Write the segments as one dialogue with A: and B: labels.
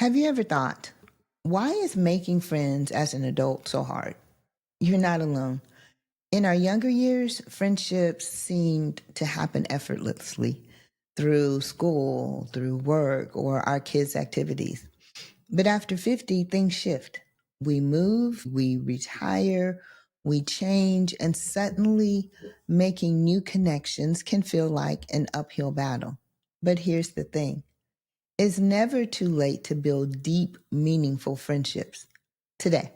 A: Have you ever thought, why is making friends as an adult so hard? You're not alone. In our younger years, friendships seemed to happen effortlessly through school, through work, or our kids' activities. But after 50, things shift. We move, we retire, we change, and suddenly making new connections can feel like an uphill battle. But here's the thing. It's never too late to build deep, meaningful friendships. Today,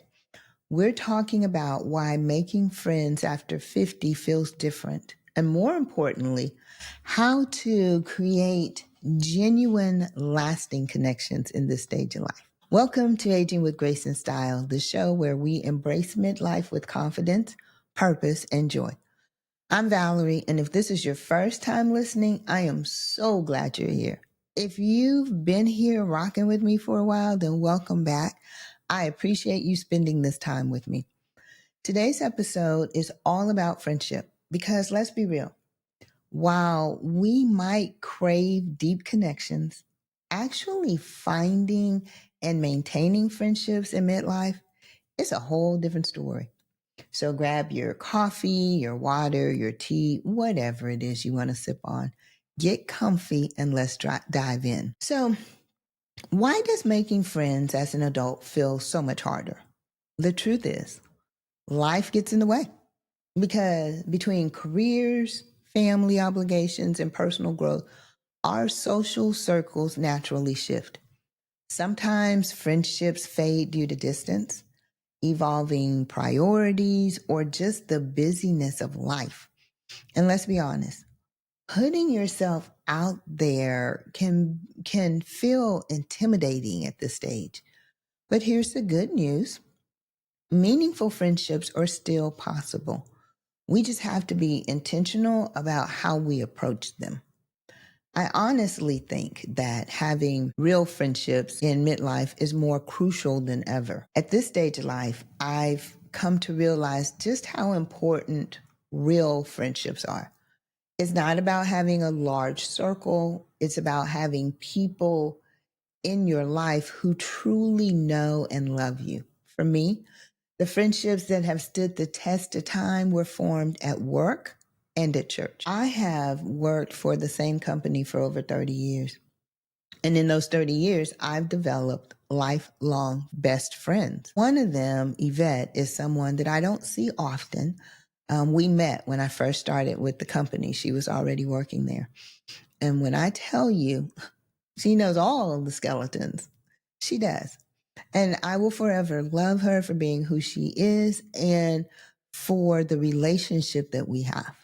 A: we're talking about why making friends after 50 feels different. And more importantly, how to create genuine, lasting connections in this stage of life. Welcome to Aging with Grace and Style, the show where we embrace midlife with confidence, purpose, and joy. I'm Valerie, and if this is your first time listening, I am so glad you're here. If you've been here rocking with me for a while, then welcome back. I appreciate you spending this time with me. Today's episode is all about friendship because let's be real. While we might crave deep connections, actually finding and maintaining friendships in midlife is a whole different story. So grab your coffee, your water, your tea, whatever it is you want to sip on. Get comfy and let's dive in. So, why does making friends as an adult feel so much harder? The truth is, life gets in the way because between careers, family obligations, and personal growth, our social circles naturally shift. Sometimes friendships fade due to distance, evolving priorities, or just the busyness of life. And let's be honest, putting yourself out there can feel intimidating at this stage. But here's the good news. Meaningful friendships are still possible. We just have to be intentional about how we approach them. I honestly think that having real friendships in midlife is more crucial than ever. At this stage of life, I've come to realize just how important real friendships are. It's not about having a large circle. It's about having people in your life who truly know and love you. For me, the friendships that have stood the test of time were formed at work and at church. I have worked for the same company for over 30 years. And in those 30 years, I've developed lifelong best friends. One of them, Yvette, is someone that I don't see often. We met when I first started with the company. She was already working there. And when I tell you, she knows all of the skeletons. She does. And I will forever love her for being who she is and for the relationship that we have.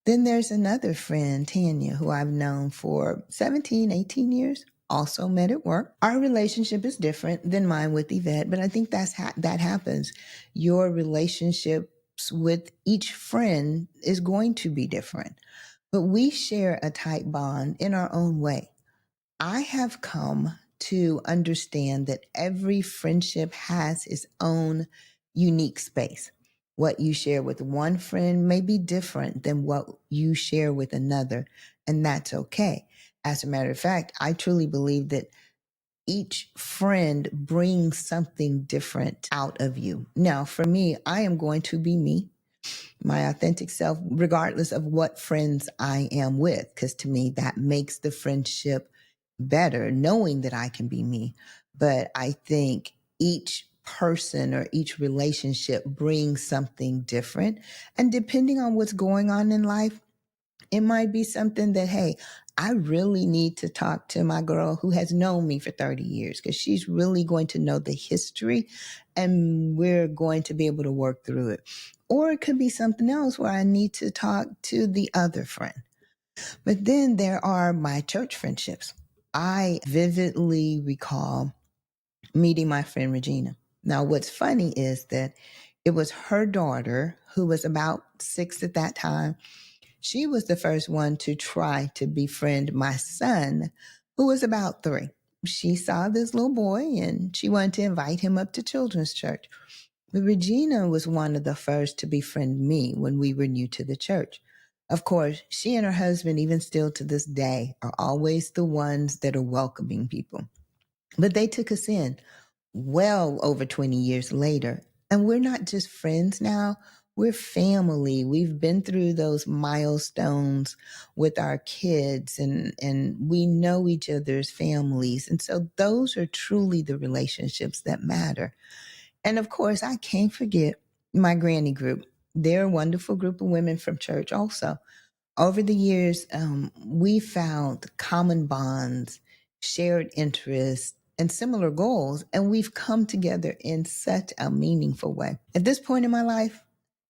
A: Then there's another friend, Tanya, who I've known for 17, 18 years, also met at work. Our relationship is different than mine with Yvette, but I think that happens. Your relationships with each friend is going to be different, but we share a tight bond in our own way. I have come to understand that every friendship has its own unique space. What you share with one friend may be different than what you share with another, and that's okay. As a matter of fact, I truly believe that each friend brings something different out of you. Now, for me, I am going to be me, my authentic self, regardless of what friends I am with, because to me, that makes the friendship better, knowing that I can be me. But I think each person or each relationship brings something different. And depending on what's going on in life, it might be something that, hey, I really need to talk to my girl who has known me for 30 years because she's really going to know the history and we're going to be able to work through it. Or it could be something else where I need to talk to the other friend. But then there are my church friendships. I vividly recall meeting my friend Regina. Now, what's funny is that it was her daughter, who was about 6 at that time. She was the first one to try to befriend my son, who was about 3. She saw this little boy and she wanted to invite him up to children's church. But Regina was one of the first to befriend me when we were new to the church. Of course, she and her husband, even still to this day, are always the ones that are welcoming people. But they took us in well over 20 years later. And we're not just friends now, we're family. We've been through those milestones with our kids, and we know each other's families. And so those are truly the relationships that matter. And of course, I can't forget my granny group. They're a wonderful group of women from church also. Over the years, we found common bonds, shared interests, and similar goals, and we've come together in such a meaningful way. At this point in my life,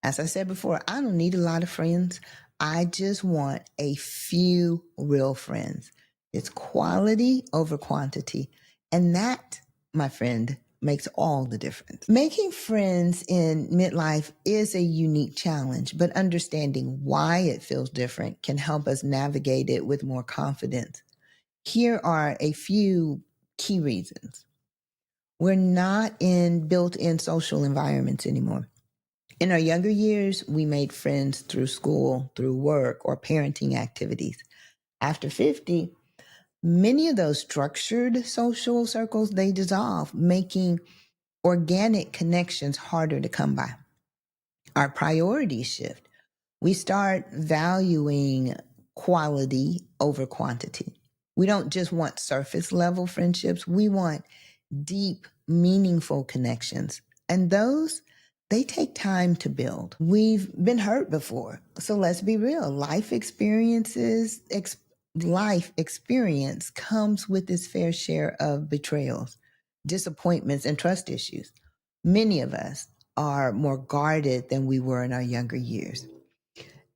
A: as I said before, I don't need a lot of friends. I just want a few real friends. It's quality over quantity. And that, my friend, makes all the difference. Making friends in midlife is a unique challenge, but understanding why it feels different can help us navigate it with more confidence. Here are a few key reasons. We're not in built-in social environments anymore. In our younger years, we made friends through school, through work, or parenting activities. After 50, many of those structured social circles, they dissolve, making organic connections harder to come by. Our priorities shift. We start valuing quality over quantity. We don't just want surface level friendships, we want deep, meaningful connections. And those, they take time to build. We've been hurt before. So let's be real. Life experience comes with its fair share of betrayals, disappointments, and trust issues. Many of us are more guarded than we were in our younger years.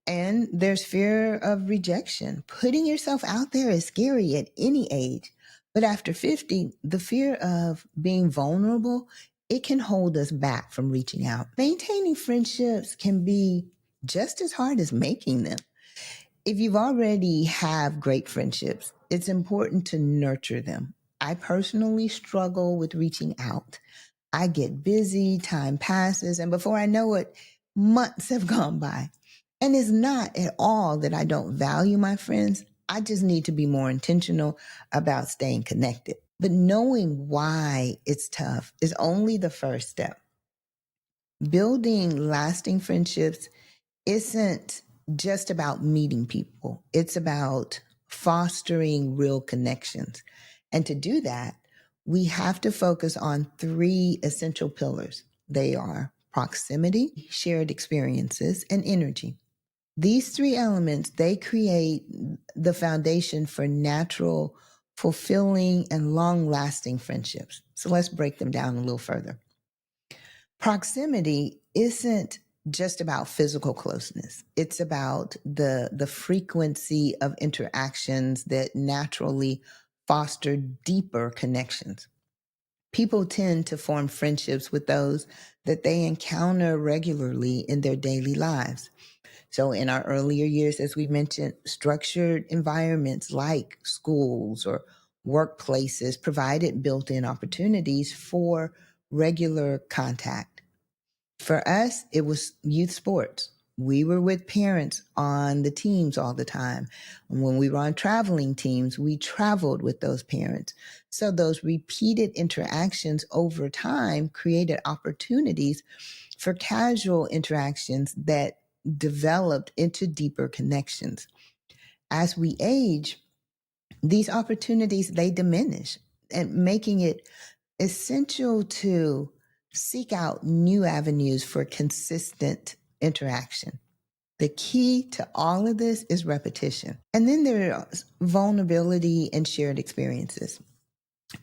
A: And there's fear of rejection. Putting yourself out there is scary at any age. But after 50, the fear of being vulnerable, it can hold us back from reaching out. Maintaining friendships can be just as hard as making them. If you've already have great friendships, it's important to nurture them. I personally struggle with reaching out. I get busy, time passes, and before I know it, months have gone by. And it's not at all that I don't value my friends. I just need to be more intentional about staying connected. But knowing why it's tough is only the first step. Building lasting friendships isn't just about meeting people, it's about fostering real connections. And to do that, we have to focus on three essential pillars. They are proximity, shared experiences, and energy. These three elements, they create the foundation for natural, fulfilling, and long-lasting friendships. So let's break them down a little further. Proximity isn't just about physical closeness. It's about the frequency of interactions that naturally foster deeper connections. People tend to form friendships with those that they encounter regularly in their daily lives. So in our earlier years, as we mentioned, structured environments like schools or workplaces provided built-in opportunities for regular contact. For us, it was youth sports. We were with parents on the teams all the time. And when we were on traveling teams, we traveled with those parents. So those repeated interactions over time created opportunities for casual interactions that developed into deeper connections. As we age, these opportunities, they diminish, and making it essential to seek out new avenues for consistent interaction. The key to all of this is repetition. And then there are vulnerability and shared experiences.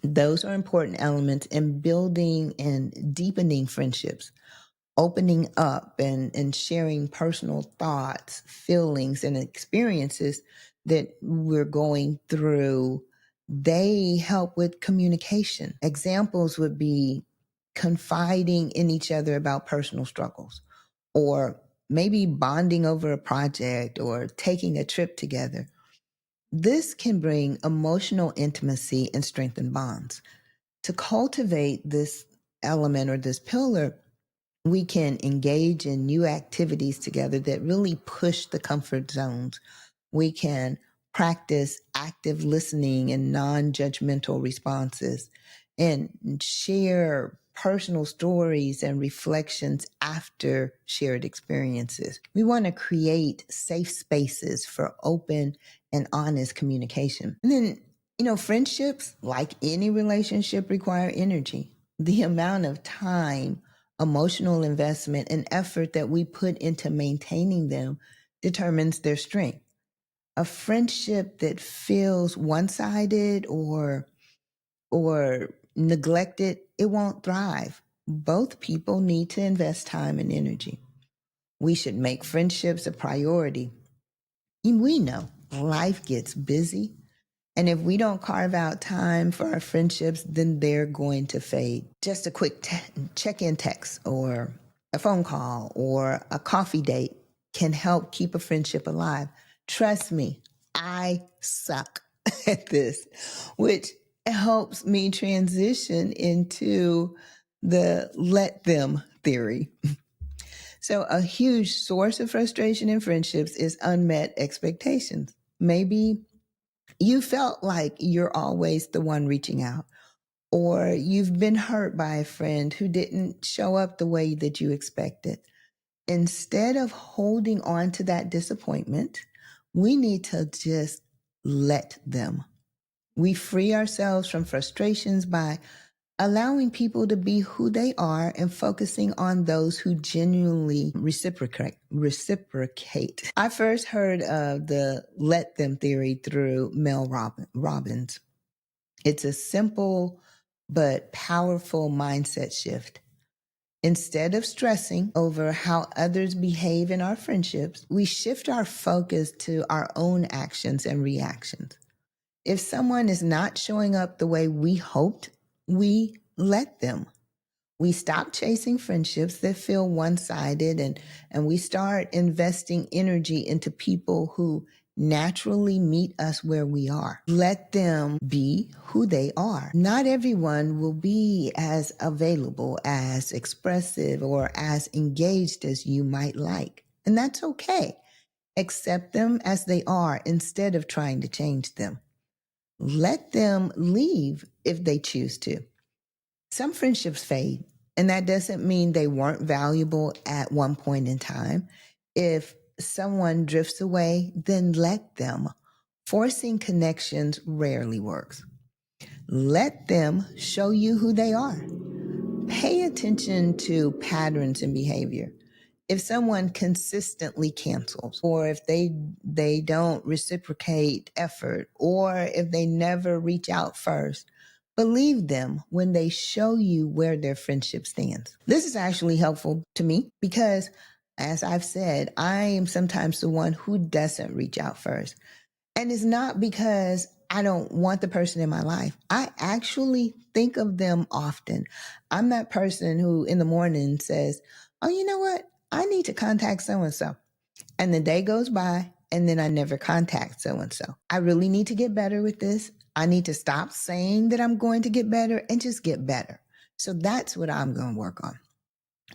A: Those are important elements in building and deepening friendships. Opening up and sharing personal thoughts, feelings, and experiences that we're going through, they help with communication. Examples would be confiding in each other about personal struggles, or maybe bonding over a project or taking a trip together. This can bring emotional intimacy and strengthen bonds. To cultivate this element or this pillar, we can engage in new activities together that really push the comfort zones. We can practice active listening and non-judgmental responses, and share personal stories and reflections after shared experiences. We want to create safe spaces for open and honest communication. And then, friendships, like any relationship, require energy. The amount of time, emotional investment, and effort that we put into maintaining them determines their strength. A friendship that feels one-sided or neglected, it won't thrive. Both people need to invest time and energy. We should make friendships a priority. And we know life gets busy, and if we don't carve out time for our friendships, then they're going to fade. Just a quick check-in text or a phone call or a coffee date can help keep a friendship alive. Trust me, I suck at this, which helps me transition into the let them theory. So a huge source of frustration in friendships is unmet expectations. Maybe you felt like you're always the one reaching out, or you've been hurt by a friend who didn't show up the way that you expected. Instead of holding on to that disappointment, we need to just let them. We free ourselves from frustrations by allowing people to be who they are and focusing on those who genuinely reciprocate. I first heard of the let them theory through Mel Robbins. It's a simple but powerful mindset shift. Instead of stressing over how others behave in our friendships, we shift our focus to our own actions and reactions. If someone is not showing up the way we hoped, we let them. We stop chasing friendships that feel one-sided, and we start investing energy into people who naturally meet us where we are. Let them be who they are. Not everyone will be as available, as expressive, or as engaged as you might like. And that's okay. Accept them as they are instead of trying to change them. Let them leave if they choose to. Some friendships fade, and that doesn't mean they weren't valuable at one point in time. If someone drifts away, then let them. Forcing connections rarely works. Let them show you who they are. Pay attention to patterns in behavior. If someone consistently cancels, or if they don't reciprocate effort, or if they never reach out first, believe them when they show you where their friendship stands. This is actually helpful to me because, as I've said, I am sometimes the one who doesn't reach out first. And it's not because I don't want the person in my life. I actually think of them often. I'm that person who in the morning says, oh, you know what? I need to contact so-and-so. And the day goes by and then I never contact so-and-so. I really need to get better with this. I need to stop saying that I'm going to get better and just get better. So that's what I'm going to work on.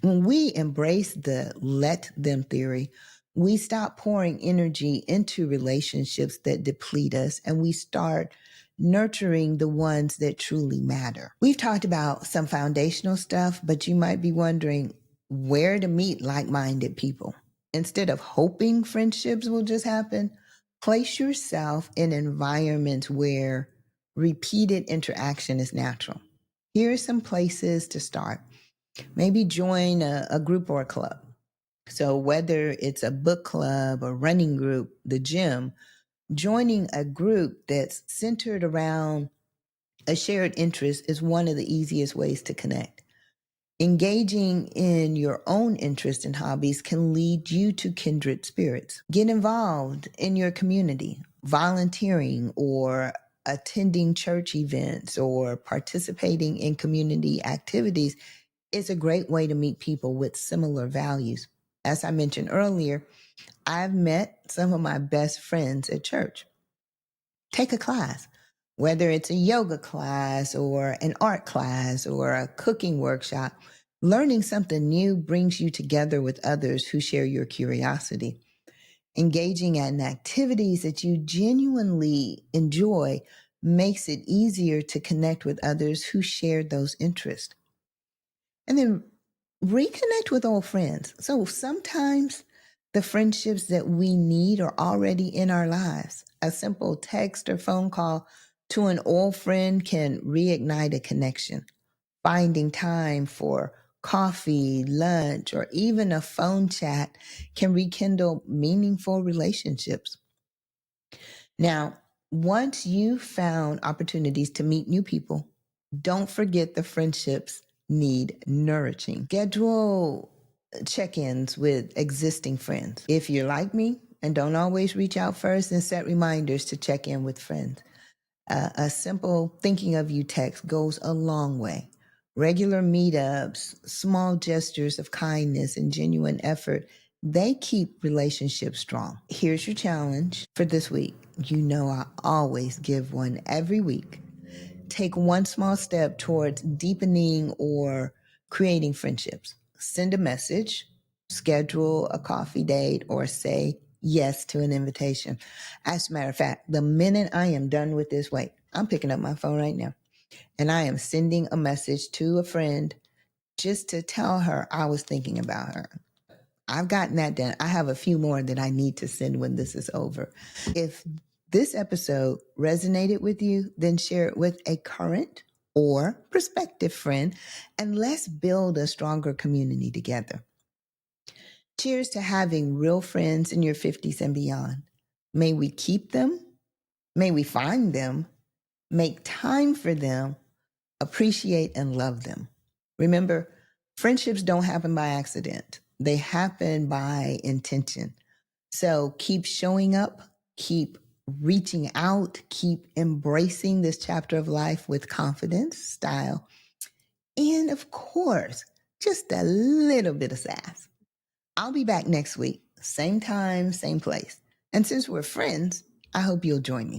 A: When we embrace the let them theory, we stop pouring energy into relationships that deplete us and we start nurturing the ones that truly matter. We've talked about some foundational stuff, but you might be wondering where to meet like-minded people. Instead of hoping friendships will just happen, place yourself in environments where repeated interaction is natural. Here are some places to start. Maybe join a group or a club. So whether it's a book club, a running group, the gym, joining a group that's centered around a shared interest is one of the easiest ways to connect. Engaging in your own interests and hobbies can lead you to kindred spirits. Get involved in your community, volunteering or attending church events or participating in community activities is a great way to meet people with similar values. As I mentioned earlier, I've met some of my best friends at church. Take a class, whether it's a yoga class or an art class or a cooking workshop. Learning something new brings you together with others who share your curiosity. Engaging in activities that you genuinely enjoy makes it easier to connect with others who share those interests. And then reconnect with old friends. So sometimes the friendships that we need are already in our lives. A simple text or phone call to an old friend can reignite a connection. Finding time for coffee, lunch, or even a phone chat can rekindle meaningful relationships. Now, once you've found opportunities to meet new people, don't forget the friendships need nourishing. Schedule check ins with existing friends. If you're like me and don't always reach out first, then set reminders to check in with friends. A simple thinking of you text goes a long way. Regular meetups, small gestures of kindness, and genuine effort, they keep relationships strong. Here's your challenge for this week. You know, I always give one every week. Take one small step towards deepening or creating friendships. Send a message, schedule a coffee date, or say yes to an invitation. As a matter of fact, the minute I am done with this, wait, I'm picking up my phone right now and I am sending a message to a friend just to tell her I was thinking about her. I've gotten that done. I have a few more that I need to send when this is over. If this episode resonated with you, then share it with a current or prospective friend, and let's build a stronger community together. Cheers to having real friends in your 50s and beyond. May we keep them, may we find them, make time for them, appreciate and love them. Remember, friendships don't happen by accident. They happen by intention. So keep showing up, keep reaching out, keep embracing this chapter of life with confidence, style, and of course, just a little bit of sass. I'll be back next week, same time, same place. And since we're friends, I hope you'll join me.